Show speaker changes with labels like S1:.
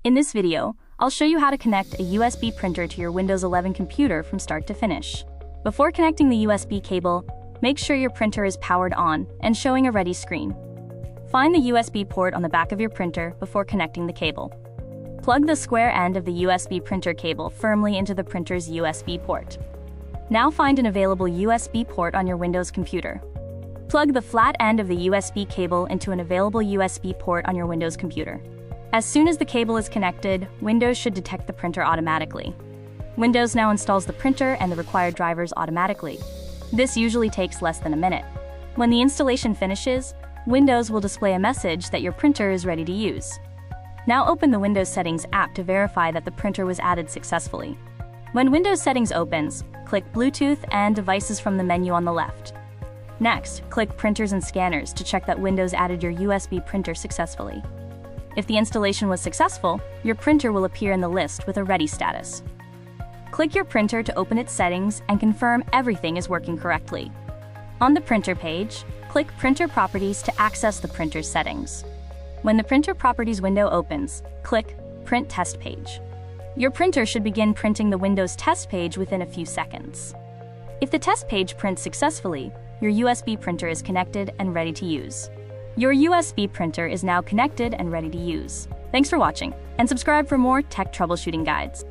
S1: In this video, I'll show you how to connect a USB printer to your Windows 11 computer from start to finish. Before connecting the USB cable, make sure your printer is powered on and showing a ready screen. Find the USB port on the back of your printer before connecting the cable. Plug the square end of the USB printer cable firmly into the printer's USB port. Now find an available USB port on your Windows computer. Plug the flat end of the USB cable into an available USB port on your Windows computer. As soon as the cable is connected, Windows should detect the printer automatically. Windows now installs the printer and the required drivers automatically. This usually takes less than a minute. When the installation finishes, Windows will display a message that your printer is ready to use. Now open the Windows Settings app to verify that the printer was added successfully. When Windows Settings opens, click Bluetooth and Devices from the menu on the left. Next, click Printers and Scanners to check that Windows added your USB printer successfully. If the installation was successful, your printer will appear in the list with a ready status. Click your printer to open its settings and confirm everything is working correctly. On the printer page, click Printer Properties to access the printer's settings. When the Printer Properties window opens, click Print Test Page. Your printer should begin printing the Windows test page within a few seconds. If the test page prints successfully, your USB printer is connected and ready to use. Your USB printer is now connected and ready to use. Thanks for watching, and subscribe for more tech troubleshooting guides.